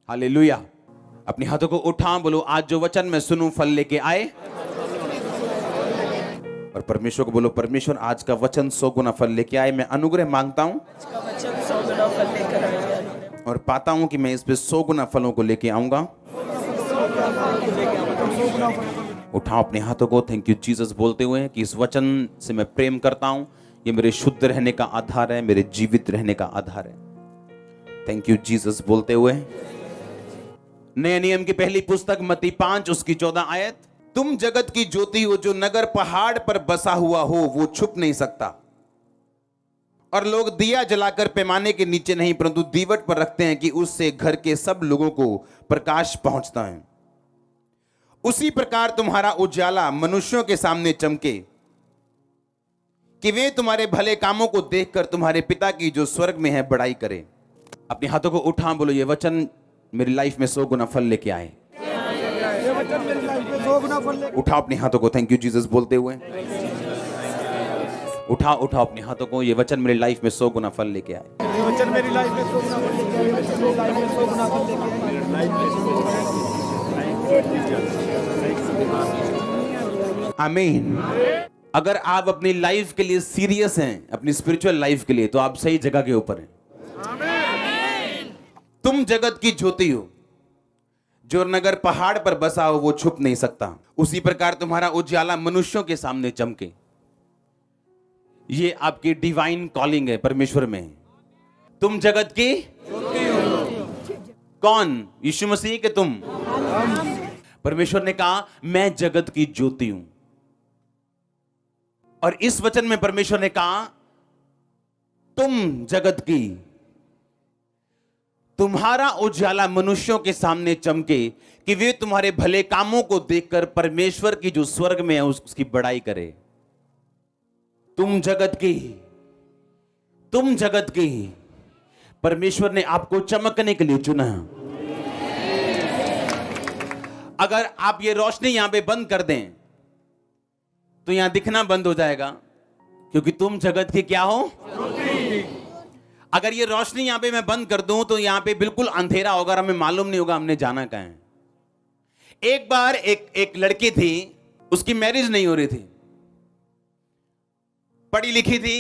Hallelujah. अपने हाथों को उठा, बोलो आज जो वचन मैं सुनूं फल लेके आए। और परमेश्वर को बोलो, परमेश्वर आज का वचन 100 गुना फल लेके आए। मैं अनुग्रह मांगता हूं और पाता हूं कि मैं इस पे 100 गुना फलों को लेके आऊंगा। उठाओ अपने हाथों को, थैंक यू जीसस बोलते हुए कि इस वचन से मैं प्रेम करता हूं। ये मेरे शुद्ध रहने का आधार है, मेरे जीवित रहने का आधार है। थैंक यू जीसस बोलते हुए नए नियम की पहली पुस्तक मत्ती 5 उसकी 14 आयत, तुम जगत की ज्योति हो, जो नगर पहाड़ पर बसा हुआ हो वो छुप नहीं सकता। और लोग दिया जलाकर पैमाने के नीचे नहीं परंतु दीवट पर रखते हैं कि उससे घर के सब लोगों को प्रकाश पहुंचता है। उसी प्रकार तुम्हारा उजाला मनुष्यों के सामने चमके कि वे तुम्हारे भले कामों को देखकर तुम्हारे पिता की जो स्वर्ग में है बड़ाई करे। अपने हाथों को उठा, बोलो ये वचन मेरी लाइफ में 100 गुना फल लेके आए। उठाओ अपने हाथों को, थैंक यू जीसस बोलते हुए उठाओ अपने हाथों को, ये वचन मेरी लाइफ में 100 गुना फल लेके आए। ये वचन मेरी लाइफ में 100 गुना फल लेके आए। मेरी लाइफ में 100 गुना फल लेके आए। आमीन। अगर आप अपनी लाइफ के लिए सीरियस हैं, अपनी स्पिरिचुअल लाइफ के लिए, तो आप सही जगह के ऊपर हैं। तुम जगत की ज्योति हो, जो नगर पहाड़ पर बसा हो वो छुप नहीं सकता। उसी प्रकार तुम्हारा उजाला मनुष्यों के सामने चमके। ये आपकी डिवाइन कॉलिंग है परमेश्वर में। तुम जगत की कौन? यीशु मसीह के तुम। परमेश्वर ने कहा मैं जगत की ज्योति हूं। और इस वचन में परमेश्वर ने कहा तुम जगत की, तुम्हारा उजाला मनुष्यों के सामने चमके कि वे तुम्हारे भले कामों को देखकर परमेश्वर की जो स्वर्ग में है उसकी बड़ाई करे। तुम जगत की परमेश्वर ने आपको चमकने के लिए चुना। अगर आप ये रोशनी यहां पे बंद कर दें तो यहां दिखना बंद हो जाएगा, क्योंकि तुम जगत के क्या हो। अगर ये रोशनी यहां पे मैं बंद कर दूं तो यहां पे बिल्कुल अंधेरा होगा, हमें मालूम नहीं होगा हमने जाना कहां है। एक बार एक लड़की थी, उसकी मैरिज नहीं हो रही थी, पढ़ी लिखी थी,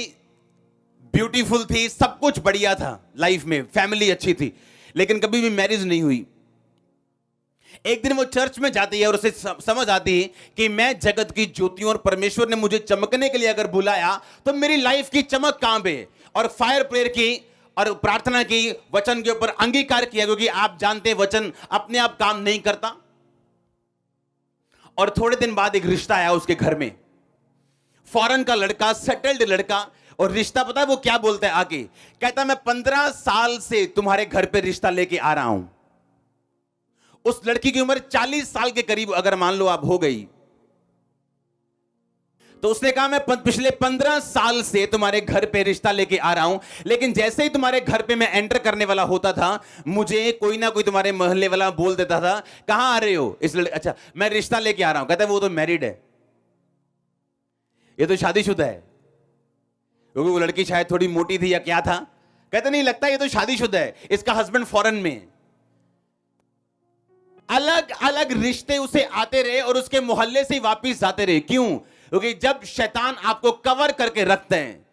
ब्यूटीफुल थी, सब कुछ बढ़िया था लाइफ में, फैमिली अच्छी थी, लेकिन कभी भी मैरिज नहीं हुई। एक दिन वो चर्च में जाती है और उसे समझ आती है कि मैं जगत की ज्योति हूं और परमेश्वर ने मुझे चमकने के लिए अगर बुलाया तो मेरी लाइफ की चमक कहां पे। और फायर प्रेयर की और प्रार्थना की, वचन के ऊपर अंगीकार किया, क्योंकि आप जानते हैं वचन अपने आप काम नहीं करता। और थोड़े दिन बाद एक रिश्ता आया उसके घर में, फॉरेन का लड़का, सेटल्ड लड़का। और रिश्ता पता है वो क्या बोलता है आके, कहता मैं 15 साल से तुम्हारे घर पे रिश्ता लेके आ रहा हूं। उस लड़की की उम्र 40 साल के करीब अगर मान लो आप हो गई, तो उसने कहा मैं पिछले 15 साल से तुम्हारे घर पे रिश्ता लेके आ रहा हूं, लेकिन जैसे ही तुम्हारे घर पे मैं एंटर करने वाला होता था मुझे कोई ना कोई तुम्हारे मोहल्ले वाला बोल देता था कहां आ रहे हो। अच्छा मैं रिश्ता लेके आ रहा हूं। कहता है वो तो मैरिड है, ये तो शादीशुदा है। क्योंकि वो लड़की शायद थोड़ी मोटी थी या क्या था, कहता नहीं लगता ये तो शादीशुदा है, इसका हस्बैंड फॉरेन में। अलग अलग रिश्ते उसे आते रहे और उसके मोहल्ले से वापिस जाते रहे। क्यों? क्योंकि जब शैतान आपको कवर करके रखते हैं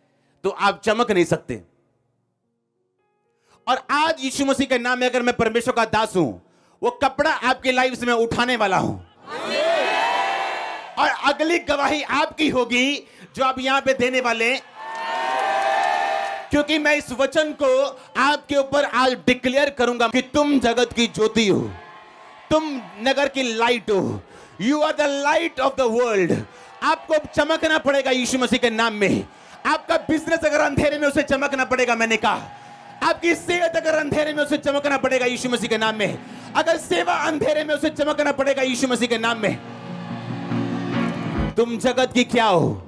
तो आप चमक नहीं सकते। और आज यीशु मसीह के नाम में अगर मैं परमेश्वर का दास हूं, वो कपड़ा आपकी लाइफ से मैं उठाने वाला हूं। और अगली गवाही आपकी होगी जो आप यहां पे देने वाले, क्योंकि मैं इस वचन को आपके ऊपर आज डिक्लेयर करूंगा कि तुम जगत की ज्योति हो, तुम नगर की लाइट हो। You are the light of the world. आपको चमकना पड़ेगा यीशु मसीह के नाम में। आपका बिजनेस अगर अंधेरे में, उसे चमकना पड़ेगा। मैंने कहा आपकी सेहत अगर अंधेरे में, उसे चमकना पड़ेगा यीशु मसीह के नाम में। अगर सेवा अंधेरे में, उसे चमकना पड़ेगा यीशु मसीह के नाम में। तुम जगत की क्या हो?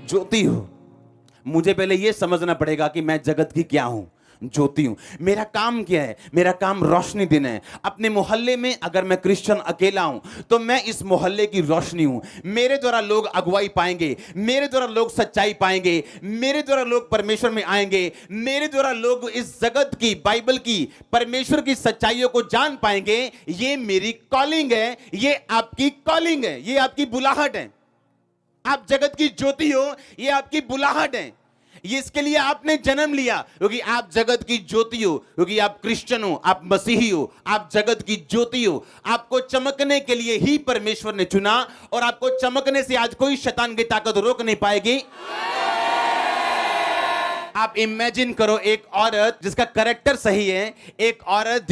ज्योति हो। मुझे पहले यह समझना पड़ेगा कि मैं जगत की क्या हूं। ज्योति हूं। मेरा काम क्या है? मेरा काम रोशनी देना है। अपने मोहल्ले में अगर मैं क्रिश्चियन अकेला हूं तो मैं इस मोहल्ले की रोशनी हूं। मेरे द्वारा लोग अगुवाई पाएंगे, मेरे द्वारा लोग सच्चाई पाएंगे, मेरे द्वारा लोग परमेश्वर में आएंगे, मेरे द्वारा लोग इस जगत की, बाइबल की, परमेश्वर की सच्चाइयों को जान पाएंगे। ये मेरी कॉलिंग है, ये आपकी कॉलिंग है, ये आपकी बुलाहट है। आप जगत की ज्योति हो, ये आपकी बुलाहट है। ये इसके लिए आपने जन्म लिया क्योंकि आप जगत की ज्योति हो, क्योंकि आप क्रिश्चियन हो, आप मसीही हो, आप जगत की ज्योति हो। आपको चमकने के लिए ही परमेश्वर ने चुना और आपको चमकने से आज कोई शैतान की ताकत रोक नहीं पाएगी। आप इमेजिन करो एक औरत जिसका कैरेक्टर सही है, एक औरत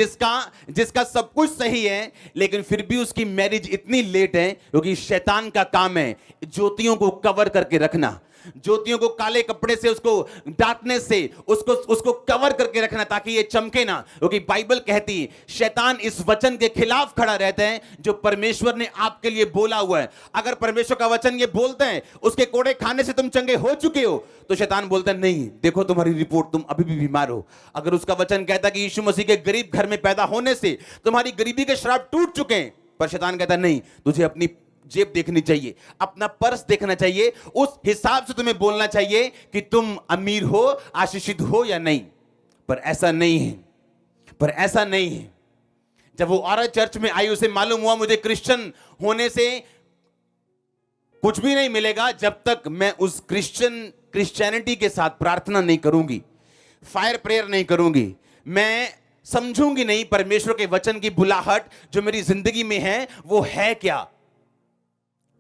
जिसका सब कुछ सही है, लेकिन फिर भी उसकी मैरिज इतनी लेट है क्योंकि शैतान का काम है ज्योतियों को कवर करके रखना, ज्योतियों को काले कपड़े से, उसको डार्कनेस से उसको कवर करके रखना ताकि ये चमके ना। क्योंकि बाइबल कहती है शैतान इस वचन के खिलाफ खड़ा रहता है जो परमेश्वर ने आपके लिए बोला हुआ है। अगर परमेश्वर का वचन ये बोलते हैं उसके कोड़े खाने से तुम चंगे हो चुके हो, तो शैतान बोलता है नहीं, देखो तुम्हारी रिपोर्ट, तुम अभी भी बीमार हो। अगर उसका वचन कहता है कि यीशु मसीह के गरीब घर में पैदा होने से तुम्हारी गरीबी के श्राप टूट चुके हैं, पर शैतान कहता है नहीं, तुझे अपनी जेब देखनी चाहिए, अपना पर्स देखना चाहिए, उस हिसाब से तुम्हें बोलना चाहिए कि तुम अमीर हो, आशीषित हो या नहीं। पर ऐसा नहीं है, पर ऐसा नहीं है। जब वो औरत चर्च में आई, उसे मालूम हुआ मुझे क्रिश्चियन होने से कुछ भी नहीं मिलेगा जब तक मैं उस क्रिश्चियनिटी के साथ प्रार्थना नहीं करूंगी, फायर प्रेयर नहीं करूंगी, मैं समझूंगी नहीं परमेश्वर के वचन की बुलाहट जो मेरी जिंदगी में है वो है क्या।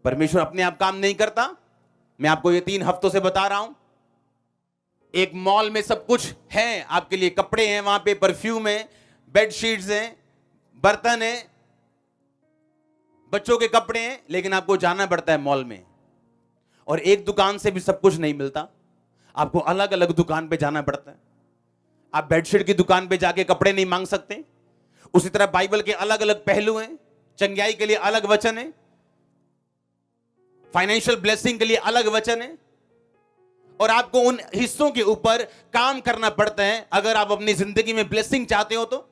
परमेश्वर अपने आप काम नहीं करता। मैं आपको ये 3 हफ्तों से बता रहा हूं। एक मॉल में सब कुछ है आपके लिए, कपड़े हैं वहां पे, परफ्यूम है, बेडशीट्स हैं, बर्तन है, बच्चों के कपड़े हैं, लेकिन आपको जाना पड़ता है मॉल में। और एक दुकान से भी सब कुछ नहीं मिलता, आपको अलग अलग दुकान पे जाना पड़ता है। आप बेडशीट की दुकान पे जाके कपड़े नहीं मांग सकते। उसी तरह बाइबल के अलग अलग पहलू हैं, चंगाई के लिए अलग वचन है, फाइनेंशियल ब्लेसिंग के लिए अलग वचन है, और आपको उन हिस्सों के ऊपर काम करना पड़ता है अगर आप अपनी जिंदगी में ब्लेसिंग चाहते हो। तो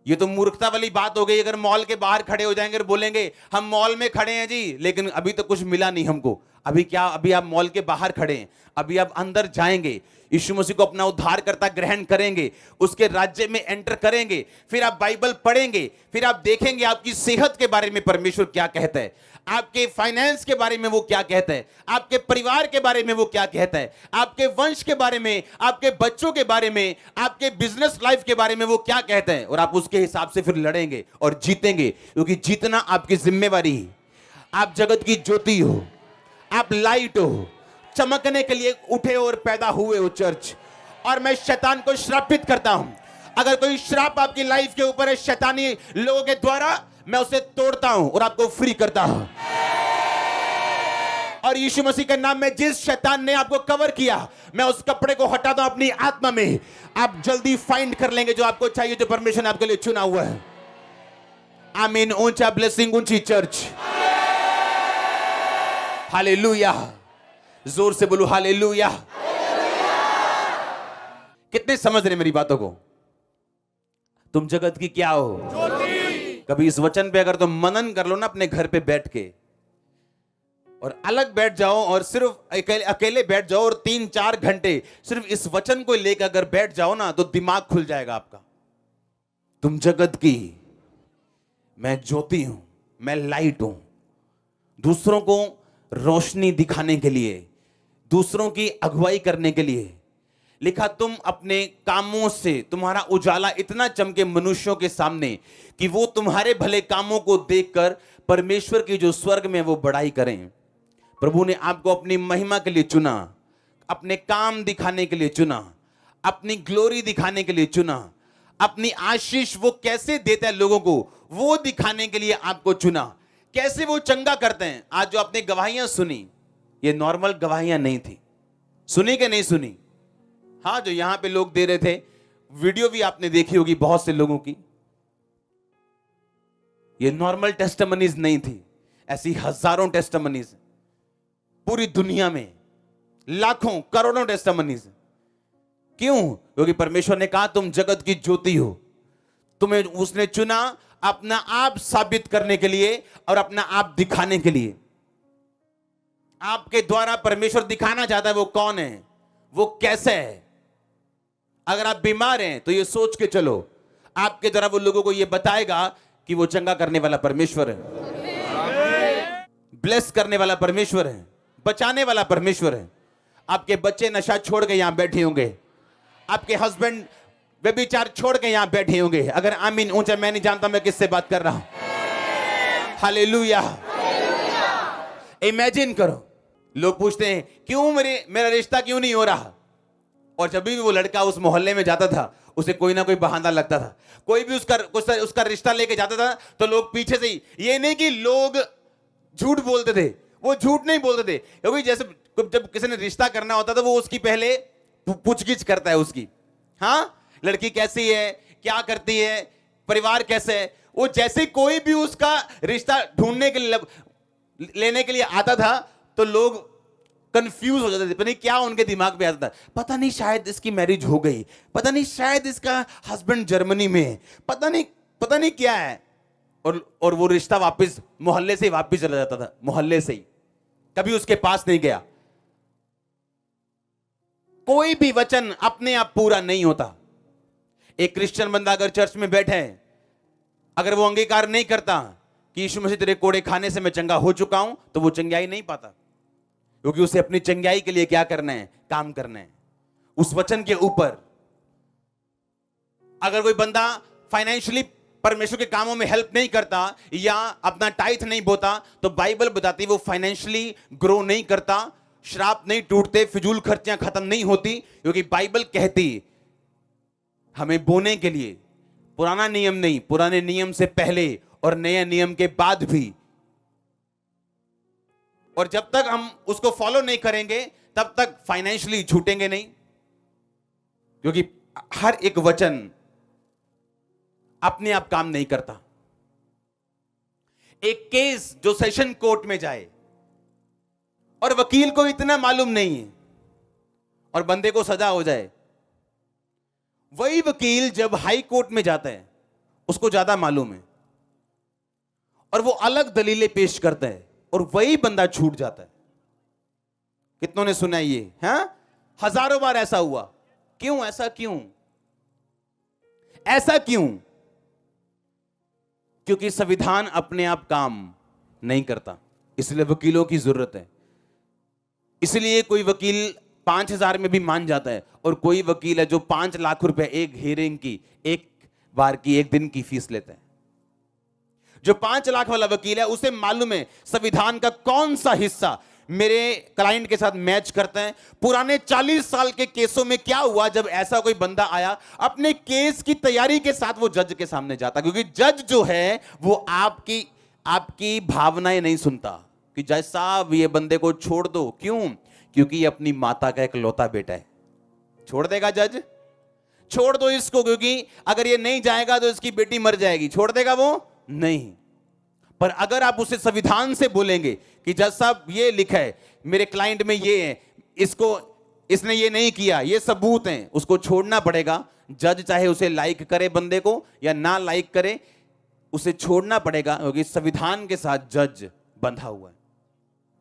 ये तो मूर्खता वाली बात हो गई अगर मॉल के बाहर खड़े हो जाएंगे और बोलेंगे हम मॉल में खड़े हैं जी, लेकिन अभी तो कुछ मिला नहीं हमको। अभी क्या, अभी आप मॉल के बाहर खड़े हैं, अभी आप अंदर जाएंगे, यीशु मसीह को अपना उद्धारकर्ता ग्रहण करेंगे, उसके राज्य में एंटर करेंगे, फिर आप बाइबल पढ़ेंगे, फिर आप देखेंगे आपकी सेहत के बारे में परमेश्वर क्या कहता है, आपके फाइनेंस के बारे में वो क्या कहता है, आपके परिवार के बारे में वो क्या कहता है, आपके वंश के बारे में, आपके बच्चों के बारे में, आपके बिजनेस लाइफ के बारे में वो क्या कहता है, और आप उसके हिसाब से फिर लड़ेंगे और जीतेंगे, क्योंकि जीतना आपकी जिम्मेवारी है। आप जगत की ज्योति हो, आप लाइट हो, चमकने के लिए उठे और पैदा हुए हो चर्च। और मैं शैतान को श्रापित करता हूं। अगर कोई श्राप आपकी लाइफ के ऊपर है शैतानी लोगों के द्वारा, मैं उसे तोड़ता हूं और आपको फ्री करता हूं। और यीशु मसीह के नाम में जिस शैतान ने आपको कवर किया, मैं उस कपड़े को हटाता हूं अपनी आत्मा में। आप जल्दी फाइंड कर लेंगे जो आपको चाहिए, जो परमेश्वर ने आपके लिए चुना हुआ है। आमीन। ऊंचा ब्लेसिंग, ऊंची चर्च। हालेलुया। जोर से बोलो हालेलुया। कितने समझ रहे मेरी बातों को? तुम जगत की क्या हो? कभी इस वचन पे अगर तुम मनन कर लो ना अपने घर पे बैठ के, और अलग बैठ जाओ और सिर्फ अकेले बैठ जाओ और 3-4 घंटे सिर्फ इस वचन को लेकर अगर बैठ जाओ ना, तो दिमाग खुल जाएगा आपका। तुम जगत की, मैं ज्योति हूं, मैं लाइट हूं। दूसरों को रोशनी दिखाने के लिए, दूसरों की अगुवाई करने के लिए लिखा। तुम अपने कामों से, तुम्हारा उजाला इतना चमके मनुष्यों के सामने कि वो तुम्हारे भले कामों को देखकर परमेश्वर की जो स्वर्ग में वो बड़ाई करें। प्रभु ने आपको अपनी महिमा के लिए चुना, अपने काम दिखाने के लिए चुना, अपनी ग्लोरी दिखाने के लिए चुना, अपनी आशीष वो कैसे देता है लोगों को वो दिखाने के लिए आपको चुना। कैसे वो चंगा करते हैं। आज जो आपने गवाहियां सुनी, ये नॉर्मल गवाहियां नहीं थी। सुनी कि नहीं सुनी? हाँ, जो यहां पे लोग दे रहे थे, वीडियो भी आपने देखी होगी बहुत से लोगों की। ये नॉर्मल टेस्टिमनीज नहीं थी, ऐसी हजारों टेस्टिमनीज पूरी दुनिया में, लाखों करोड़ों टेस्टिमनीज। क्यों? क्योंकि परमेश्वर ने कहा तुम जगत की ज्योति हो। तुम्हें उसने चुना अपना आप साबित करने के लिए और अपना आप दिखाने के लिए। आपके द्वारा परमेश्वर दिखाना चाहता है वो कौन है, वो कैसे है। अगर आप बीमार हैं तो ये सोच के चलो, आपके द्वारा वो लोगों को ये बताएगा कि वो चंगा करने वाला परमेश्वर है, ब्लेस करने वाला परमेश्वर है, बचाने वाला परमेश्वर है। आपके बच्चे नशा छोड़ के यहां बैठे होंगे, आपके हस्बैंड व्यभिचार छोड़ के यहां बैठे होंगे। अगर आमीन ऊंचा, मैं नहीं जानता मैं किससे बात कर रहा हूं। हालेलुया। इमेजिन करो, लोग पूछते हैं क्यों मेरा रिश्ता क्यों नहीं हो रहा, और जब भी वो लड़का उस मोहल्ले में जाता था उसे कोई ना कोई बहाना लगता था। कोई भी उसका रिश्ता लेके जाता था तो लोग पीछे से ही, ये नहीं कि लोग झूठ बोलते थे, वो झूठ नहीं बोलते थे, क्योंकि जैसे जब किसी ने रिश्ता करना होता था वो उसकी पहले पूछगिछ करता है उसकी। हाँ, लड़की कैसी है, क्या करती है, परिवार कैसे है। वो जैसे कोई भी उसका रिश्ता ढूंढने के लिए लेने के लिए आता था तो लोग कंफ्यूज हो जाते थे। पता नहीं क्या उनके दिमाग में आता था, पता नहीं शायद इसकी मैरिज हो गई, पता नहीं शायद इसका हस्बैंड जर्मनी में है, पता नहीं क्या है। और वो रिश्ता वापस मोहल्ले से वापस चला जाता था, मोहल्ले से ही, कभी उसके पास नहीं गया। कोई भी वचन अपने आप पूरा नहीं होता। एक क्रिश्चियन बंदा अगर चर्च में बैठे, अगर वो अंगीकार नहीं करता कि यीशु मसीह तेरे कोड़े खाने से मैं चंगा हो चुका हूं, तो वो चंगाई नहीं पाता, क्योंकि उसे अपनी चंगाई के लिए क्या करना है, काम करना है उस वचन के ऊपर। अगर कोई बंदा फाइनेंशियली परमेश्वर के कामों में हेल्प नहीं करता या अपना टाइथ नहीं बोता, तो बाइबल बताती वो फाइनेंशियली ग्रो नहीं करता, श्राप नहीं टूटते, फिजूल खर्चियां खत्म नहीं होती। क्योंकि बाइबल कहती हमें बोने के लिए पुराना नियम नहीं, पुराने नियम से पहले और नए नियम के बाद भी, और जब तक हम उसको फॉलो नहीं करेंगे तब तक फाइनेंशियली छूटेंगे नहीं। क्योंकि हर एक वचन अपने आप काम नहीं करता। एक केस जो सेशन कोर्ट में जाए और वकील को इतना मालूम नहीं है और बंदे को सजा हो जाए, वही वकील जब हाई कोर्ट में जाता है उसको ज्यादा मालूम है और वो अलग दलीलें पेश करता है और वही बंदा छूट जाता है। कितनों ने सुना ये? हाँ, हजारों बार ऐसा हुआ। क्यों? ऐसा क्यों? ऐसा क्यों? क्योंकि संविधान अपने आप काम नहीं करता, इसलिए वकीलों की जरूरत है। इसलिए कोई वकील 5,000 में भी मान जाता है और कोई वकील है जो 5 लाख रुपए एक हियरिंग की, एक बार की, एक दिन की फीस लेता है। जो 5 लाख वाला वकील है उसे मालूम है संविधान का कौन सा हिस्सा मेरे क्लाइंट के साथ मैच करते हैं। पुराने 40 साल के केसों में क्या हुआ, जब ऐसा कोई बंदा आया अपने केस की तैयारी के साथ वो जज के सामने जाता, क्योंकि जज जो है वो आपकी भावनाएं नहीं सुनता कि जज साहब ये बंदे को छोड़ दो। क्यों? क्योंकि ये अपनी माता का इकलौता बेटा है। छोड़ देगा जज? छोड़ दो इसको, क्योंकि अगर ये नहीं जाएगा तो इसकी बेटी मर जाएगी। छोड़ देगा वो? नहीं। पर अगर आप उसे संविधान से बोलेंगे कि जज साहब ये लिखा है मेरे क्लाइंट में ये है, इसने ये नहीं किया, ये सबूत हैं, उसको छोड़ना पड़ेगा। जज चाहे उसे लाइक करे बंदे को या ना लाइक करे, उसे छोड़ना पड़ेगा, क्योंकि संविधान के साथ जज बंधा हुआ है।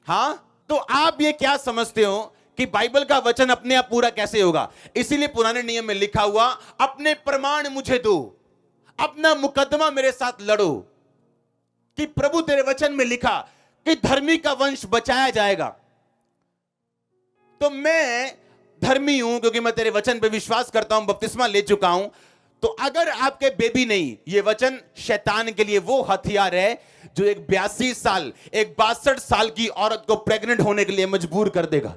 हां, तो आप ये क्या समझते हो कि बाइबल का वचन अपने आप पूरा कैसे होगा? इसीलिए पुराने नियम में लिखा हुआ, अपने प्रमाण मुझे दो, अपना मुकदमा मेरे साथ लड़ो। कि प्रभु तेरे वचन में लिखा कि धर्मी का वंश बचाया जाएगा, तो मैं धर्मी हूं क्योंकि मैं तेरे वचन पे विश्वास करता हूं, बपतिस्मा ले चुका हूं। तो अगर आपके बेबी नहीं, ये वचन शैतान के लिए वो हथियार है जो एक 82 साल, एक 62 साल की औरत को प्रेग्नेंट होने के लिए मजबूर कर देगा।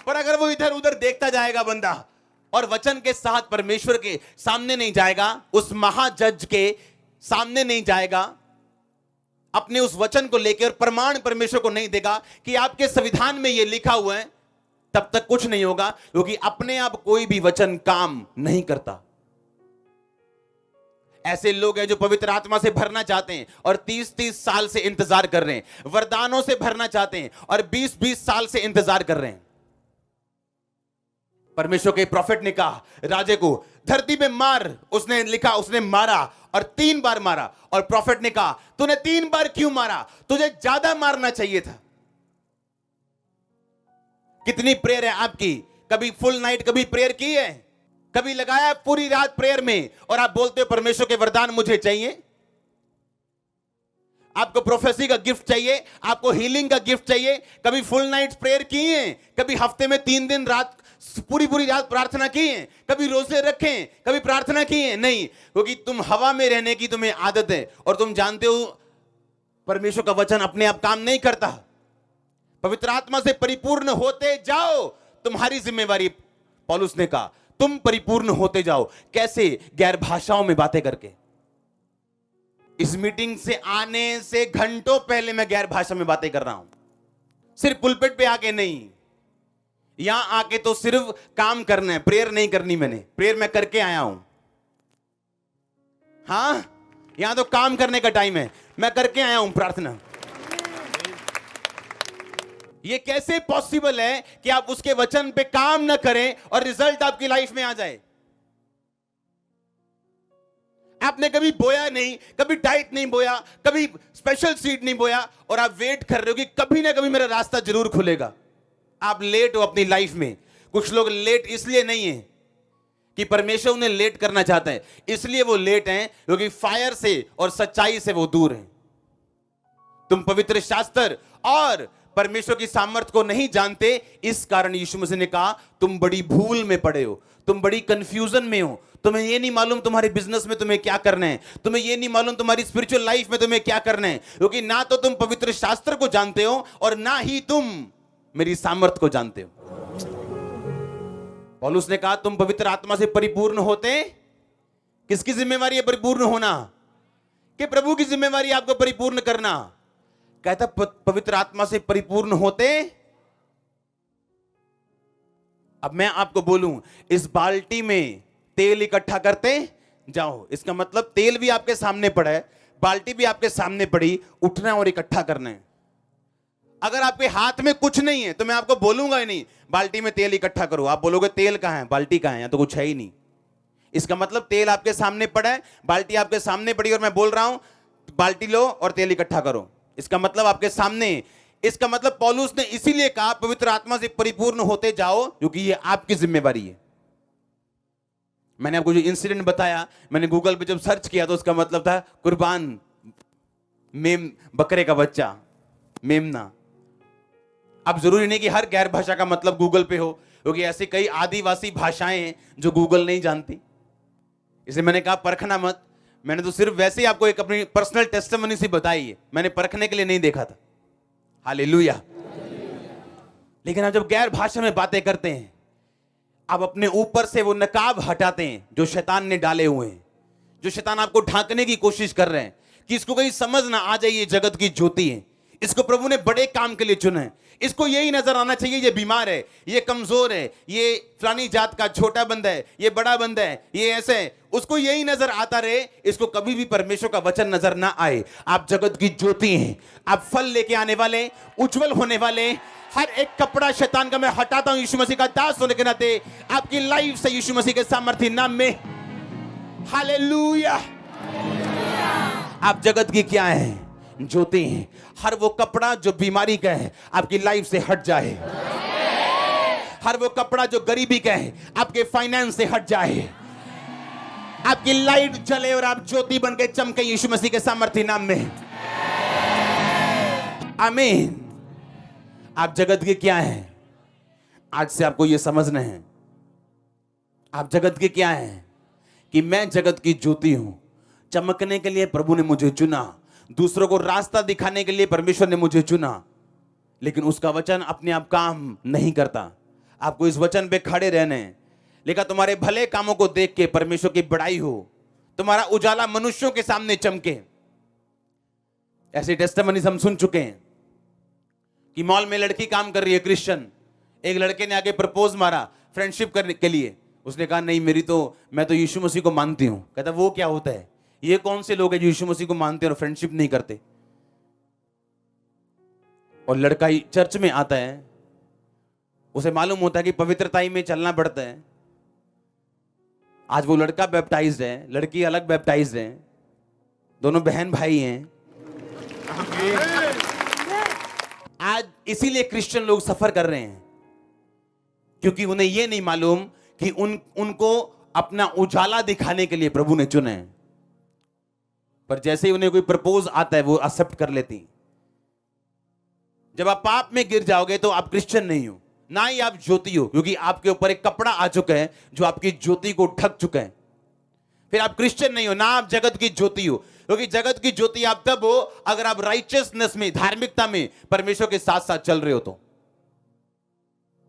पर अगर वो इधर उधर देखता जाएगा बंदा और वचन के साथ परमेश्वर के सामने नहीं जाएगा, उस महाजज के सामने नहीं जाएगा, अपने उस वचन को लेकर प्रमाण परमेश्वर को नहीं देगा कि आपके संविधान में यह लिखा हुआ है, तब तक कुछ नहीं होगा। क्योंकि अपने आप कोई भी वचन काम नहीं करता। ऐसे लोग हैं जो पवित्र आत्मा से भरना चाहते हैं और 30-30 साल से इंतजार कर रहे हैं, वरदानों से भरना चाहते हैं और 20-20 साल से इंतजार कर रहे हैं। परमेश्वर के प्रॉफिट ने कहा राजे को, धरती पे मार। उसने लिखा, उसने मारा और 3 बार मारा। और प्रॉफिट ने कहा, तूने 3 बार क्यों मारा? तुझे ज्यादा मारना चाहिए था। कितनी प्रेयर है आपकी? कभी फुल नाइट कभी प्रेयर की है? कभी लगाया पूरी रात प्रेयर में और आप बोलते हो परमेश्वर के वरदान मुझे चाहिए? आपको प्रोफेसी का गिफ्ट चाहिए, आपको हीलिंग का गिफ्ट चाहिए? कभी फुल नाइट प्रेयर की है? कभी हफ्ते में 3 दिन रात पूरी रात प्रार्थना की है? कभी रोजे रखे, कभी प्रार्थना की है? नहीं, क्योंकि तुम हवा में रहने की तुम्हें आदत है और तुम जानते हो परमेश्वर का वचन अपने आप काम नहीं करता। पवित्र आत्मा से परिपूर्ण होते जाओ, तुम्हारी जिम्मेवारी। पौलुस ने कहा तुम परिपूर्ण होते जाओ। कैसे? गैर भाषाओं में बातें करके। इस मीटिंग से आने से घंटों पहले मैं गैर भाषा में बातें कर रहा हूं, सिर्फ पुलपिट पे आके नहीं। यहां आके तो सिर्फ काम करना है, प्रेयर नहीं करनी। मैंने प्रेयर मैं करके आया हूं। हां, यहां तो काम करने का टाइम है, मैं करके आया हूं प्रार्थना। ये कैसे पॉसिबल है कि आप उसके वचन पे काम ना करें और रिजल्ट आपकी लाइफ में आ जाए? आपने कभी बोया नहीं, कभी डाइट नहीं बोया, कभी स्पेशल सीड नहीं बोया और आप वेट कर रहे हो कि कभी ना कभी मेरा रास्ता जरूर खुलेगा। आप लेट हो अपनी लाइफ में। कुछ लोग लेट इसलिए नहीं है कि परमेश्वर उन्हें लेट करना चाहता है, इसलिए वो लेट हैं क्योंकि फायर से और सच्चाई से वो दूर हैं। तुम पवित्र शास्त्र और परमेश्वर की सामर्थ को नहीं जानते, इस कारण यीशु मसीह ने कहा तुम बड़ी भूल में पड़े हो, तुम बड़ी कंफ्यूजन में हो। तुम्हें ये नहीं मालूम तुम्हारे बिजनेस में तुम्हें क्या करना है, तुम्हें ये नहीं मालूम तुम्हारी स्पिरिचुअल लाइफ में तुम्हें क्या करना है, क्योंकि ना तो तुम पवित्र शास्त्र को जानते हो और ना ही तुम मेरी सामर्थ को जानते हो। पौलुस ने कहा तुम पवित्र आत्मा से परिपूर्ण होते। किसकी जिम्मेवारी है परिपूर्ण होना? कि प्रभु की जिम्मेवारी आपको परिपूर्ण करना। कहता पवित्र आत्मा से परिपूर्ण होते। अब मैं आपको बोलूं, इस बाल्टी में तेल इकट्ठा करते जाओ। इसका मतलब तेल भी आपके सामने पड़ा है, बाल्टी भी आपके सामने पड़ी, उठना है और इकट्ठा करना है। अगर आपके हाथ में कुछ नहीं है तो मैं आपको बोलूंगा ही नहीं बाल्टी में तेल इकट्ठा करो। आप बोलोगे तेल कहां है, बाल्टी कहां है, या तो कुछ है ही नहीं। इसका मतलब तेल आपके सामने पड़ा है, बाल्टी आपके सामने पड़ी और मैं बोल रहा हूं बाल्टी लो और तेल इकट्ठा करो। इसका मतलब आपके सामने। इसका मतलब पौलुस ने इसीलिए कहा पवित्र आत्मा से परिपूर्ण होते जाओ, क्योंकि ये आपकी जिम्मेवारी है। मैंने आपको जो इंसिडेंट बताया, मैंने गूगल पे जब सर्च किया तो उसका मतलब था कुर्बान मेम, बकरे का बच्चा, मेमना। अब जरूरी नहीं कि हर गैर भाषा का मतलब गूगल पे हो, क्योंकि ऐसी कई आदिवासी भाषाएं हैं जो गूगल नहीं जानती। इसलिए मैंने कहा परखना मत। मैंने तो सिर्फ वैसे ही आपको एक अपनी पर्सनल टेस्टिमनी सी बताई है, मैंने परखने के लिए नहीं देखा था। हालेलुया। लेकिन आप जब गैर भाषा में बातें करते हैं, आप अपने ऊपर से वो नकाब हटाते हैं जो शैतान ने डाले हुए हैं, जो शैतान आपको ढांकने की कोशिश कर रहे हैं कि इसको कहीं समझ ना आ जाए ये जगत की ज्योति है, इसको प्रभु ने बड़े काम के लिए चुना है, इसको यही नजर आना चाहिए ये बीमार है, ये कमजोर है, ये फलानी जात का छोटा बंदा है, ये बड़ा बंदा है, ये ऐसे है। उसको यही नजर आता रहे, इसको कभी भी परमेश्वर का वचन नजर ना आए। आप जगत की ज्योति हैं, आप फल लेके आने वाले, उज्जवल होने वाले। हर एक कपड़ा शैतान का मैं हटाता हूं यीशु मसीह का दास होने के नाते, आपकी लाइफ से यीशु मसीह के सामर्थ्य नाम में। हालेलुया। आप जगत की क्या है? ज्योति हैं। हर वो कपड़ा जो बीमारी का है आपकी लाइफ से हट जाए। हर वो कपड़ा जो गरीबी का है आपके फाइनेंस से हट जाए। आपकी लाइट जले और आप ज्योति बन के चमके यीशु मसीह के सामर्थ्य नाम में। आमीन। आप जगत के क्या हैं? आज से आपको यह समझना है, आप जगत के क्या हैं कि मैं जगत की ज्योति हूं। चमकने के लिए प्रभु ने मुझे चुना, दूसरों को रास्ता दिखाने के लिए परमेश्वर ने मुझे चुना। लेकिन उसका वचन अपने आप काम नहीं करता, आपको इस वचन पे खड़े रहने हैं। लेकिन तुम्हारे भले कामों को देख के परमेश्वर की बड़ाई हो, तुम्हारा उजाला मनुष्यों के सामने चमके। ऐसे टेस्टिमनीज हम सुन चुके हैं कि मॉल में लड़की काम कर रही है, क्रिश्चियन। एक लड़के ने आगे प्रपोज मारा फ्रेंडशिप करने के लिए, उसने कहा नहीं मैं तो यीशु मसीह को मानती हूं। कहता वो क्या होता है? ये कौन से लोग हैं जो यीशु मसीह को मानते हैं और फ्रेंडशिप नहीं करते? और लड़का ही चर्च में आता है उसे मालूम होता है कि पवित्रताई में चलना पड़ता है। आज वो लड़का बैप्टाइज्ड है, लड़की अलग बैप्टाइज्ड है, दोनों बहन भाई हैं। आज इसीलिए क्रिश्चियन लोग सफर कर रहे हैं, क्योंकि उन्हें यह नहीं मालूम कि उनको अपना उजाला दिखाने के लिए प्रभु ने चुने हैं। पर जैसे ही उन्हें कोई प्रपोज आता है वो एक्सेप्ट कर लेती। जब आप पाप में गिर जाओगे तो आप क्रिश्चियन नहीं हो, ना ही आप ज्योति हो, क्योंकि आपके ऊपर एक कपड़ा आ चुका है जो आपकी ज्योति को ढक चुका है। फिर आप क्रिश्चियन नहीं हो, ना आप जगत की ज्योति हो, क्योंकि जगत की ज्योति आप तब हो अगर आप राइचियसनेस में, धार्मिकता में परमेश्वर के साथ साथ चल रहे हो। तो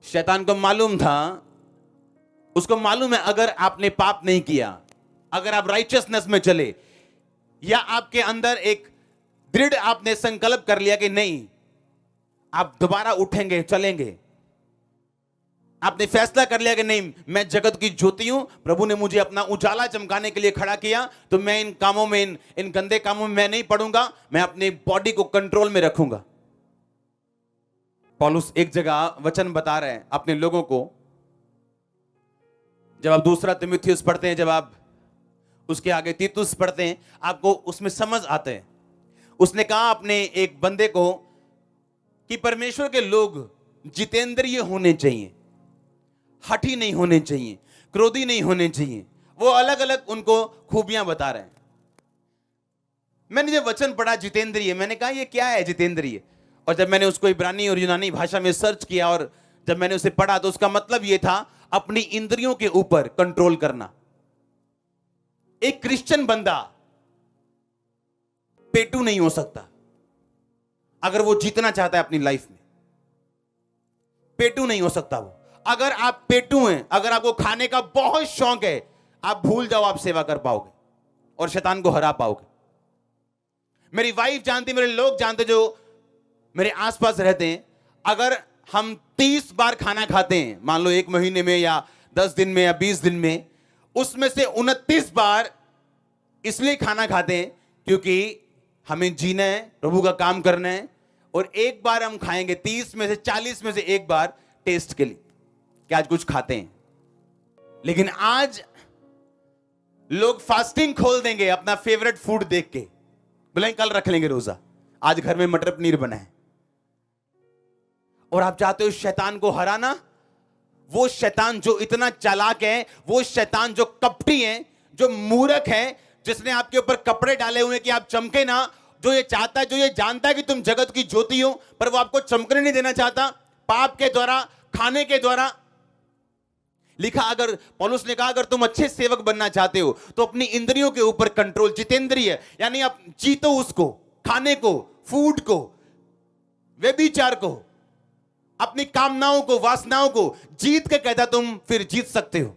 शैतान को मालूम था, उसको मालूम है अगर आपने पाप नहीं किया, अगर आप राइचियसनेस में चले, या आपके अंदर एक दृढ़ आपने संकल्प कर लिया कि नहीं आप दोबारा उठेंगे, चलेंगे, आपने फैसला कर लिया कि नहीं मैं जगत की ज्योति हूं, प्रभु ने मुझे अपना उजाला चमकाने के लिए खड़ा किया, तो मैं इन कामों में, इन गंदे कामों में मैं नहीं पड़ूंगा, मैं अपनी बॉडी को कंट्रोल में रखूंगा। पौलुस एक जगह वचन बता रहे हैं अपने लोगों को। जब आप दूसरा तीमुथियुस पढ़ते हैं, जब आप उसके आगे तीतुस पढ़ते हैं, आपको उसमें समझ आते हैं। उसने कहा अपने एक बंदे को कि परमेश्वर के लोग जितेंद्रिय होने चाहिए, हठी नहीं होने चाहिए, क्रोधी नहीं होने चाहिए। वो अलग अलग उनको खूबियां बता रहे हैं। मैंने जब वचन पढ़ा जितेंद्रिय, मैंने कहा ये क्या है जितेंद्रिय, और जब मैंने उसको इब्रानी और यूनानी भाषा में सर्च किया और जब मैंने उसे पढ़ा तो उसका मतलब ये था अपनी इंद्रियों के ऊपर कंट्रोल करना। एक क्रिश्चियन बंदा पेटू नहीं हो सकता अगर वो जीतना चाहता है अपनी लाइफ में। पेटू नहीं हो सकता वो। अगर आप पेटू हैं, अगर आपको खाने का बहुत शौक है, आप भूल जाओ आप सेवा कर पाओगे और शैतान को हरा पाओगे। मेरी वाइफ जानती, मेरे लोग जानते जो मेरे आसपास रहते हैं, अगर हम 30 बार खाना खाते हैं, मान लो एक महीने में या 10 दिन में या 20 दिन में, उसमें से 29 बार इसलिए खाना खाते हैं क्योंकि हमें जीना है, प्रभु का काम करना है, और एक बार हम खाएंगे 30 में से 40 में से एक बार टेस्ट के लिए कि आज कुछ खाते हैं। लेकिन आज लोग फास्टिंग खोल देंगे अपना फेवरेट फूड देख के, बोलेंगे कल रख लेंगे रोजा, आज घर में मटर पनीर बना है। और आप चाहते हो शैतान को हराना। वो शैतान जो इतना चालाक है, वो शैतान जो कपटी है, जो मूर्ख है, जिसने आपके ऊपर कपड़े डाले हुए कि आप चमके ना, जो ये चाहता है, जो ये जानता है कि तुम जगत की ज्योति हो, पर वो आपको चमकने नहीं देना चाहता, पाप के द्वारा, खाने के द्वारा। लिखा, अगर पौलुस ने कहा अगर तुम अच्छे सेवक बनना चाहते हो तो अपनी इंद्रियों के ऊपर कंट्रोल, जितेंद्रिय, यानी आप जीतो उसको, खाने को, फूड को, व्यभिचार को, अपनी कामनाओं को, वासनाओं को जीत के कहता तुम फिर जीत सकते हो।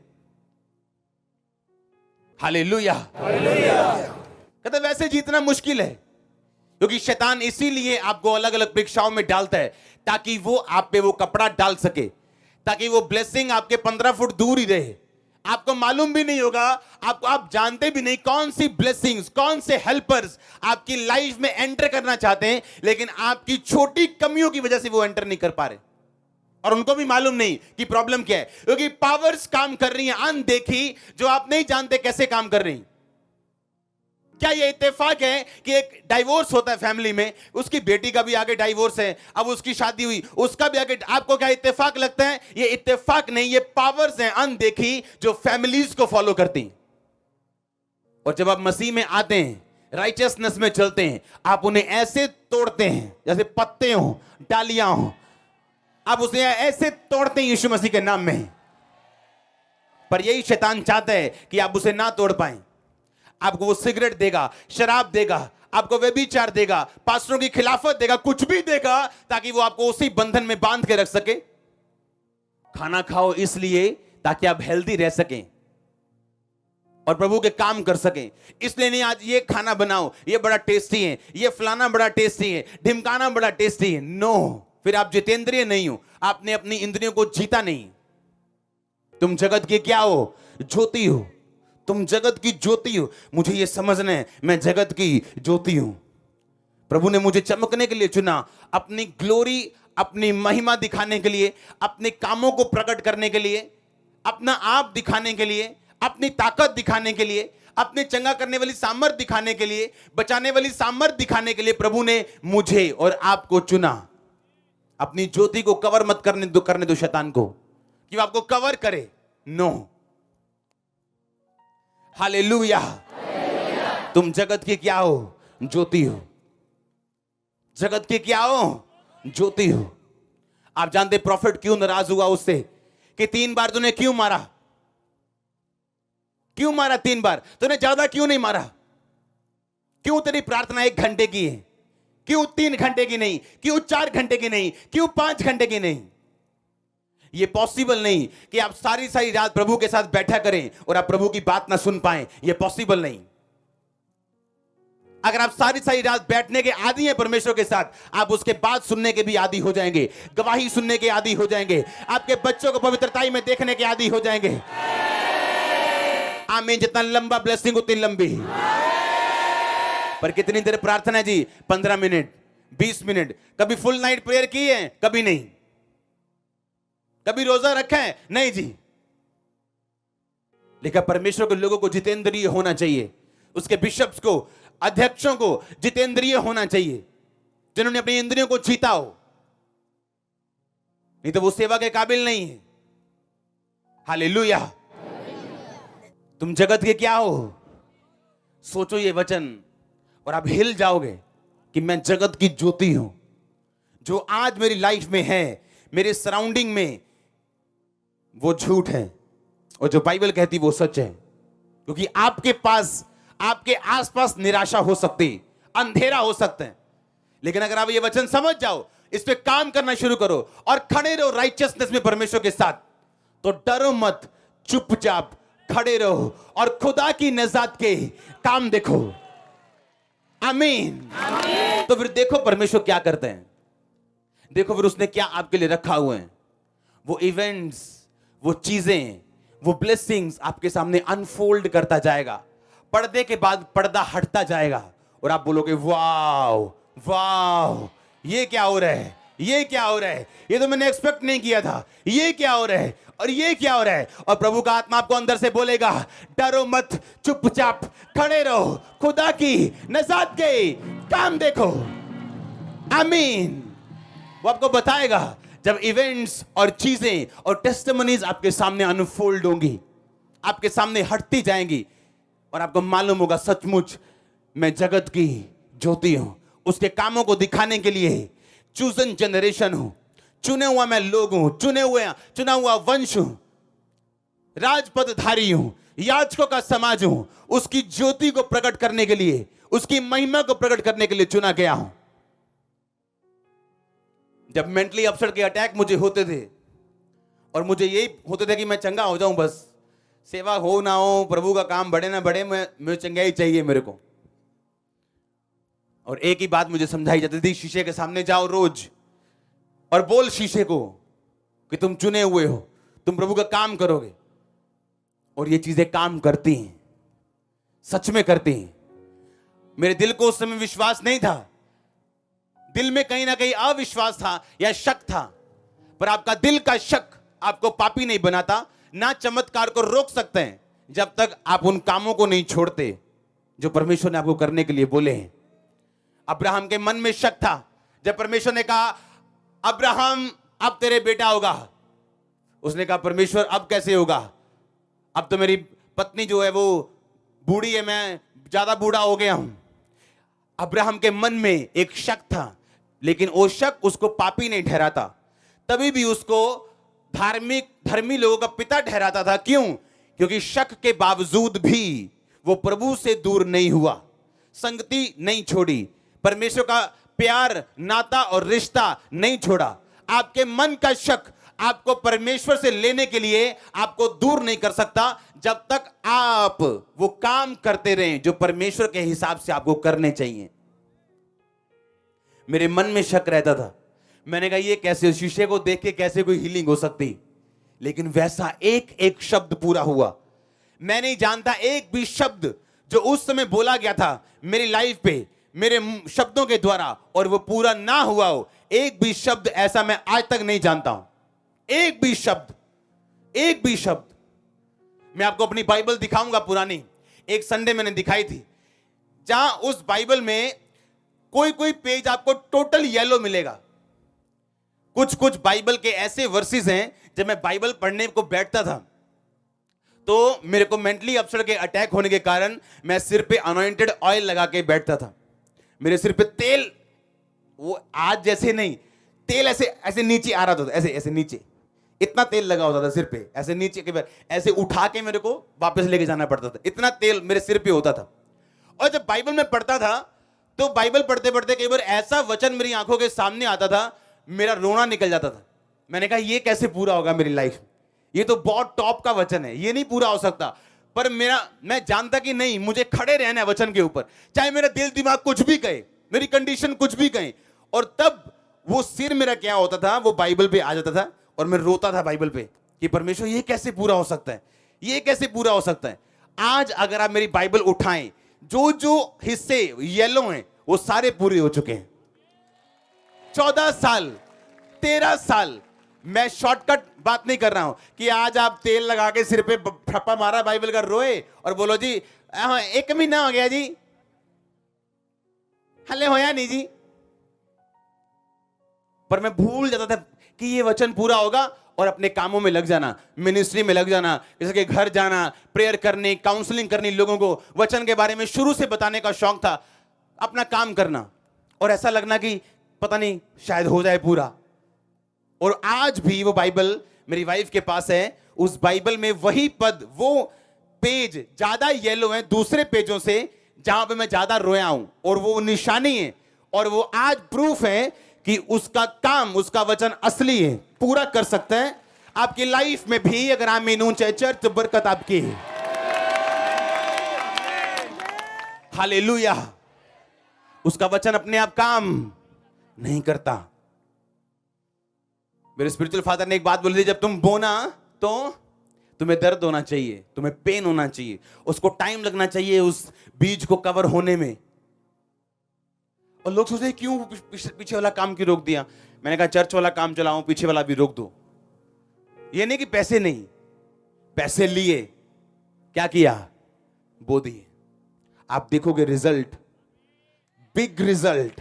हालेलुया। कहता वैसे जीतना मुश्किल है, क्योंकि शैतान इसीलिए आपको अलग अलग परीक्षाओं में डालता है ताकि वो आप पे वो कपड़ा डाल सके, ताकि वो ब्लेसिंग आपके 15 फुट दूर ही रहे। आपको मालूम भी नहीं होगा, आप जानते भी नहीं कौन सी ब्लेसिंग्स, कौन से हेल्पर्स आपकी लाइफ में एंटर करना चाहते हैं, लेकिन आपकी छोटी कमियों की वजह से वो एंटर नहीं कर पा रहे, और उनको भी मालूम नहीं कि प्रॉब्लम क्या है, क्योंकि पावर्स काम कर रही हैं अनदेखी, जो आप नहीं जानते कैसे काम कर रही हैं। क्या ये इत्तेफाक है कि एक डाइवोर्स होता है फैमिली में, उसकी बेटी का भी आगे डाइवोर्स है, अब उसकी शादी हुई, उसका भी आगे, आपको क्या इत्तेफाक लगता है? ये इत्तेफाक नहीं, ये पावर्स हैं अनदेखी जो फैमिलीज को फॉलो करती हैं। और जब आप मसीह में आते हैं, राइचियसनेस में चलते हैं, आप उन्हें ऐसे तोड़ते हैं जैसे पत्ते हों, डालियां हों, आप उसे ऐसे तोड़ते हैं यीशु मसीह के नाम में। पर यही शैतान चाहता है कि आप उसे ना तोड़ पाएं। आपको वो सिगरेट देगा, शराब देगा, आपको व्यभिचार देगा, पास्टरों की खिलाफत देगा, कुछ भी देगा ताकि वो आपको उसी बंधन में बांध के रख सके। खाना खाओ इसलिए ताकि आप हेल्दी रह सकें और प्रभु के काम कर सकें। इसलिए नहीं आज ये खाना बनाओ, ये बड़ा टेस्टी है, ये फलाना बड़ा टेस्टी है, ढिमकाना बड़ा टेस्टी है। नो, फिर आप जितेंद्रिय नहीं हो, आपने अपनी इंद्रियों को जीता नहीं। तुम जगत के क्या हो? ज्योति हो। तुम जगत की ज्योति हो। मुझे यह समझना है, मैं जगत की ज्योति हूं। प्रभु ने मुझे चमकने के लिए चुना, अपनी ग्लोरी अपनी महिमा दिखाने के लिए, अपने कामों को प्रकट करने के लिए, अपना आप दिखाने के लिए, अपनी ताकत दिखाने के लिए, अपने चंगा करने वाली सामर्थ दिखाने के लिए, बचाने वाली सामर्थ दिखाने के लिए प्रभु ने मुझे और आपको चुना। अपनी ज्योति को कवर मत करने दो शैतान को कि वो आपको कवर करे। No, hallelujah. तुम जगत के क्या हो? ज्योति हो। जगत के क्या हो? ज्योति हो। आप जानते प्रॉफिट क्यों नाराज हुआ उससे कि 3 बार तूने क्यों मारा? क्यों मारा 3 बार? तूने ज्यादा क्यों नहीं मारा? क्यों तेरी प्रार्थना 1 घंटे की है? क्यों 3 घंटे की नहीं? क्यों 4 घंटे की नहीं? क्यों 5 घंटे की नहीं? यह पॉसिबल नहीं कि आप सारी सारी रात प्रभु के साथ बैठा करें और आप प्रभु की बात ना सुन पाएं। यह पॉसिबल नहीं। अगर आप सारी सारी रात बैठने के आदी हैं परमेश्वर के साथ, आप उसके बाद सुनने के भी आदी हो जाएंगे, गवाही सुनने के आदी हो जाएंगे, आपके बच्चों को पवित्रताई में देखने के आदी हो जाएंगे। आमीन। जितना लंबा ब्लेसिंग उतनी लंबी। पर कितनी देर प्रार्थना है जी? 15 मिनट, 20 मिनट। कभी फुल नाइट प्रेयर की है? कभी नहीं। कभी रोजा रखा है? नहीं जी। लेकिन परमेश्वर के लोगों को जितेंद्रिय होना चाहिए, उसके बिशप्स को, अध्यक्षों को जितेंद्रिय होना चाहिए, जिन्होंने अपनी इंद्रियों को जीता हो। नहीं तो वो सेवा के काबिल नहीं है। हालेलुया। तुम जगत के क्या हो? सोचो ये वचन और आप हिल जाओगे कि मैं जगत की ज्योति हूं। जो आज मेरी लाइफ में है, मेरे सराउंडिंग में, वो झूठ है और जो बाइबल कहती वो सच है। क्योंकि आपके पास, आपके आसपास निराशा हो सकती, अंधेरा हो सकता है, लेकिन अगर आप ये वचन समझ जाओ, इस पे काम करना शुरू करो और खड़े रहो राइचियसनेस में परमेश्वर के साथ, तो डरो मत, चुपचाप खड़े रहो और खुदा की नजात के काम देखो। आमीन। तो फिर देखो परमेश्वर क्या करते हैं। देखो फिर उसने क्या आपके लिए रखा हुआ है। वो इवेंट्स, वो चीजें, वो ब्लेसिंग्स आपके सामने अनफोल्ड करता जाएगा। पर्दे के बाद पर्दा हटता जाएगा और आप बोलोगे वाओ वाओ, ये क्या हो रहा है? ये क्या हो रहा है? ये तो मैंने एक्सपेक्ट नहीं किया था। ये क्या हो रहा है? और ये क्या हो रहा है? और प्रभु का आत्मा आपको अंदर से बोलेगा, डरो मत, चुपचाप खड़े रहो, खुदा की नजात के काम देखो। आमीन। वो आपको बताएगा जब इवेंट्स और चीजें और टेस्टिमनीज आपके सामने अनफोल्ड होंगी, आपके सामने हटती जाएंगी और आपको मालूम होगा सचमुच मैं जगत की ज्योति हूं। उसके कामों को दिखाने के लिए चूजन जनरेशन हूं, चुने हुआ मैं लोग हूं, चुना हुआ वंश हूं, राजपदधारी हूं, याजकों का समाज हूं। उसकी ज्योति को प्रकट करने के लिए, उसकी महिमा को प्रकट करने के लिए चुना गया हूं। जब मेंटली अपसेट के अटैक मुझे होते थे और मुझे यही होते थे कि मैं चंगा हो जाऊं, बस सेवा हो ना हो, प्रभु का काम बढ़े ना बढ़े, मैं चंगाई चाहिए मेरे को। और एक ही बात मुझे समझाई जाती थी, शीशे के सामने जाओ रोज और बोल शीशे को कि तुम चुने हुए हो, तुम प्रभु का काम करोगे। और ये चीजें काम करती हैं, सच में करती हैं। मेरे दिल को उस समय विश्वास नहीं था, दिल में कहीं ना कहीं अविश्वास था या शक था। पर आपका दिल का शक आपको पापी नहीं बनाता, ना चमत्कार को रोक सकते हैं जब तक आप उन कामों को नहीं छोड़ते जो परमेश्वर ने आपको करने के लिए बोले हैं। अब्राहम के मन में शक था। जब परमेश्वर ने कहा अब्राहम अब तेरे बेटा होगा, उसने कहा परमेश्वर अब कैसे होगा? अब तो मेरी पत्नी जो है वो बूढ़ी है, मैं ज्यादा बूढ़ा हो गया हूं। अब्राहम के मन में एक शक था, लेकिन वो शक उसको पापी नहीं ठहराता, तभी भी उसको धर्मी लोगों का पिता ठहराता था। क्यों? क्योंकि शक के बावजूद भी वो प्रभु से दूर नहीं हुआ, संगति नहीं छोड़ी, परमेश्वर का प्यार, नाता और रिश्ता नहीं छोड़ा। आपके मन का शक आपको परमेश्वर से लेने के लिए आपको दूर नहीं कर सकता, जब तक आप वो काम करते रहें जो परमेश्वर के हिसाब से आपको करने चाहिए। मेरे मन में शक रहता था, मैंने कहा ये कैसे, शीशे को देख के कैसे कोई हीलिंग हो सकती? लेकिन वैसा एक एक शब्द पूरा हुआ। मैं नहीं जानता एक भी शब्द जो उस समय बोला गया था मेरी लाइफ पे, मेरे शब्दों के द्वारा और वो पूरा ना हुआ हो, एक भी शब्द ऐसा मैं आज तक नहीं जानता हूं। एक भी शब्द, एक भी शब्द। मैं आपको अपनी बाइबल दिखाऊंगा पुरानी, एक संडे मैंने दिखाई थी, जहां उस बाइबल में कोई कोई पेज आपको टोटल येलो मिलेगा। कुछ कुछ बाइबल के ऐसे वर्सेस हैं, जब मैं बाइबल पढ़ने को बैठता था तो मेरे को मेंटली अपसेट के अटैक होने के कारण मैं सिर पे अनॉइंटेड ऑयल लगा के बैठता था। मेरे सिर पे तेल, वो आज जैसे नहीं, तेल ऐसे ऐसे नीचे आ रहा था, ऐसे ऐसे नीचे, इतना तेल लगा होता था सिर पे, ऐसे नीचे के बार ऐसे उठा के मेरे को वापस लेके जाना पड़ता था, इतना तेल मेरे सिर पे होता था। और जब बाइबल में पढ़ता था तो बाइबल पढ़ते पढ़ते कई बार ऐसा वचन मेरी आंखों के सामने आता था, मेरा रोना निकल जाता था। मैंने कहा ये कैसे पूरा होगा मेरी लाइफ, ये तो बहुत टॉप का वचन है, ये नहीं पूरा हो सकता। पर मैं जानता कि नहीं, मुझे खड़े रहना है वचन के ऊपर, चाहे मेरा दिल दिमाग कुछ भी कहे, मेरी कंडीशन कुछ भी कहे। और तब वो सिर मेरा क्या होता था, वो बाइबल पे आ जाता था और मैं रोता था बाइबल पे कि परमेश्वर ये कैसे पूरा हो सकता है, ये कैसे पूरा हो सकता है। आज अगर आप मेरी बाइबल उठाएं, जो जो हिस्से येलो हैं वो सारे पूरे हो चुके हैं। 14 साल 13 साल, मैं शॉर्टकट बात नहीं कर रहा हूं कि आज आप तेल लगा के सिर पे ठप्पा मारा बाइबल का, रोए और बोलो जी 1 महीना हो गया जी, हले होया नहीं जी। पर मैं भूल जाता था कि ये वचन पूरा होगा और अपने कामों में लग जाना, मिनिस्ट्री में लग जाना, जैसे कि घर जाना, प्रेयर करनी, काउंसलिंग करनी, लोगों को वचन के बारे में शुरू से बताने का शौक था, अपना काम करना और ऐसा लगना कि पता नहीं शायद हो जाए पूरा। और आज भी वो बाइबल मेरी वाइफ के पास है, उस बाइबल में वही पद, वो पेज ज्यादा येलो है दूसरे पेजों से जहां पे मैं ज्यादा रोया हूं, और वो निशानी है और वो आज प्रूफ है कि उसका काम, उसका वचन असली है, पूरा कर सकता है आपकी लाइफ में भी। अगर आप मीनू चाहे चर्च, तो बरकत आपकी है। हालेलुया। उसका वचन अपने आप काम नहीं करता। मेरे स्पिरिचुअल फादर ने एक बात बोली थी, जब तुम बोना तो तुम्हें दर्द होना चाहिए, तुम्हें पेन होना चाहिए, उसको टाइम लगना चाहिए उस बीज को कवर होने में। और लोग सोचते हैं क्यों पीछे वाला काम क्यों रोक दिया। मैंने कहा चर्च वाला काम चलाऊं, पीछे वाला भी रोक दो। ये नहीं कि पैसे नहीं, पैसे लिए, क्या किया, बो दिए। आप देखोगे रिजल्ट, बिग रिजल्ट।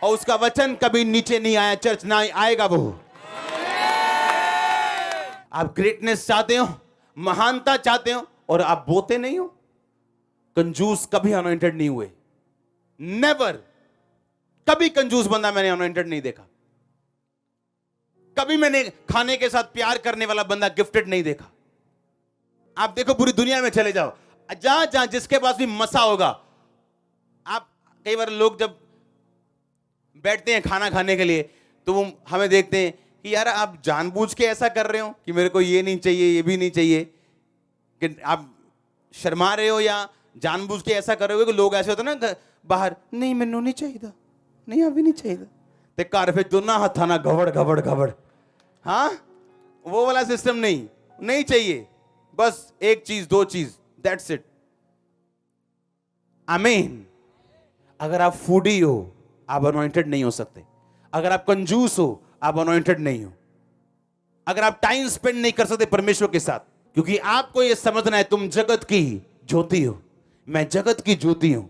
और उसका वचन कभी नीचे नहीं आया, चर्च ना आएगा वो। आप ग्रेटनेस चाहते हो, महानता चाहते हो और आप बोते नहीं हो। कंजूस कभी अनॉइंटेड नहीं हुए, नेवर। कभी कंजूस बंदा मैंने अनॉइंटेड नहीं देखा। कभी मैंने खाने के साथ प्यार करने वाला बंदा गिफ्टेड नहीं देखा। आप देखो पूरी दुनिया में चले जाओ, जहां जहां जिसके पास भी मसा होगा। आप कई बार लोग जब बैठते हैं खाना खाने के लिए तो वो हमें देखते हैं कि यार आप जानबूझ के ऐसा कर रहे हो कि मेरे को ये नहीं चाहिए, ये भी नहीं चाहिए, कि आप शर्मा रहे हो या जानबूझ के ऐसा कर रहे हो। कि लोग ऐसे होते ना बाहर, नहीं मैनू नहीं चाहिए, नहीं अभी नहीं चाहिए, ते घर फिर दोनों हथा ना घबड़ घबड़ घबड़। हाँ, वो वाला सिस्टम नहीं चाहिए, बस एक चीज, दो चीज, दैट्स इट। आमीन। अगर आप फूडी हो, आप अनॉइंटेड नहीं हो सकते। अगर आप कंजूस हो, आप अनॉइंटेड नहीं हो। अगर आप टाइम स्पेंड नहीं कर सकते परमेश्वर के साथ, क्योंकि आपको यह समझना है तुम जगत की ज्योति हो, मैं जगत की ज्योति हूं।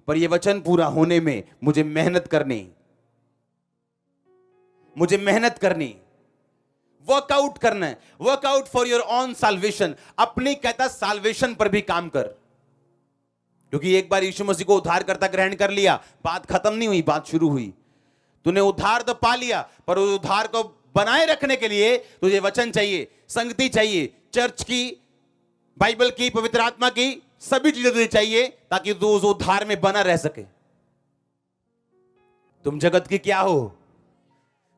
पर यह वचन पूरा होने में मुझे मेहनत करनी, मुझे मेहनत करनी, वर्कआउट करना है। Workout for your own salvation. अपनी कहता साल्वेशन पर भी काम कर, क्योंकि एक बार यीशु मसीह को उद्धारकर्ता ग्रहण कर लिया, बात खत्म नहीं हुई, बात शुरू हुई। तूने उद्धार तो पा लिया, पर उस उद्धार को बनाए रखने के लिए तुझे वचन चाहिए, संगति चाहिए, चर्च की, बाइबल की, पवित्र आत्मा की, सभी चीजें तुझे चाहिए ताकि तू उस उद्धार में बना रह सके। तुम जगत की क्या हो?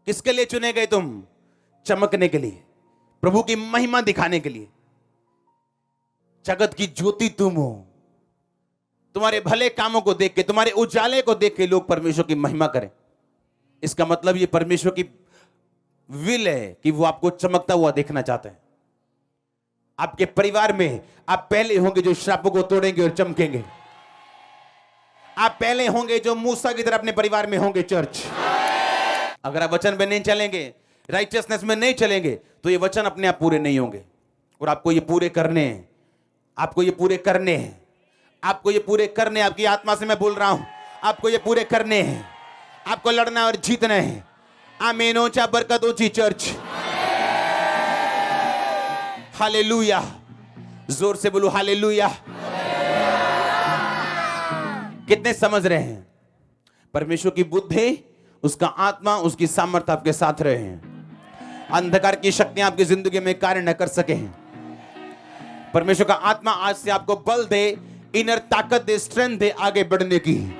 किसके लिए चुने गए तुम? चमकने के लिए, प्रभु की महिमा दिखाने के लिए। जगत की ज्योति तुम हो। तुम्हारे भले कामों को देख के, तुम्हारे उजाले को देख के लोग परमेश्वर की महिमा करें। इसका मतलब ये परमेश्वर की विल है कि वो आपको चमकता हुआ देखना चाहते हैं। आपके परिवार में आप पहले होंगे जो श्रापों को तोड़ेंगे और चमकेंगे। आप पहले होंगे जो मूसा की तरह अपने परिवार में होंगे चर्च। अगर आप वचन में नहीं चलेंगे, राइचियसनेस में नहीं चलेंगे, तो ये वचन अपने आप पूरे नहीं होंगे। और आपको ये पूरे करने हैं, आपको ये पूरे करने हैं, आपको ये पूरे करने हैं। आपकी आत्मा से मैं बोल रहा हूं, आपको ये पूरे करने हैं। आपको लड़ना और जीतना है। आमीन। ऊंचा बरकत ऊंची चर्च। हालेलुया। जोर से बोलो हालेलुया। कितने समझ रहे हैं? परमेश्वर की बुद्धि, उसका आत्मा, उसकी सामर्थ्य आपके साथ रहे हैं। अंधकार की शक्तियां आपकी जिंदगी में कार्य न कर सके हैं। परमेश्वर का आत्मा आज से आपको बल दे, इनर ताकत दे, स्ट्रेंथ दे आगे बढ़ने की।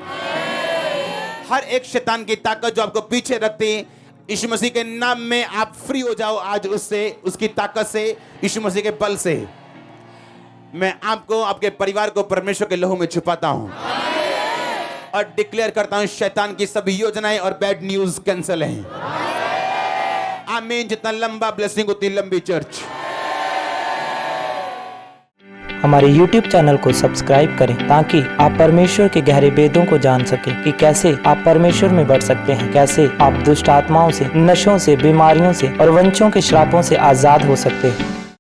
हर एक शैतान की ताकत जो आपको पीछे रखती, यीशु मसीह के नाम में आप फ्री हो जाओ आज उससे, उसकी ताकत से, यीशु मसीह के बल से। मैं आपको, आपके परिवार को परमेश्वर के लहू में छुपाता हूं और डिक्लेयर करता हूं, शैतान की सभी योजनाएं और बैड न्यूज कैंसिल हैं। आमीन। जितना लंबा ब्लेसिंग उतनी लंबी चर्च। हमारे YouTube चैनल को सब्सक्राइब करें ताकि आप परमेश्वर के गहरे वेदों को जान सकें कि कैसे आप परमेश्वर में बढ़ सकते हैं, कैसे आप दुष्ट आत्माओं से, नशों से, बीमारियों से और वंशों के श्रापों से आजाद हो सकते हैं।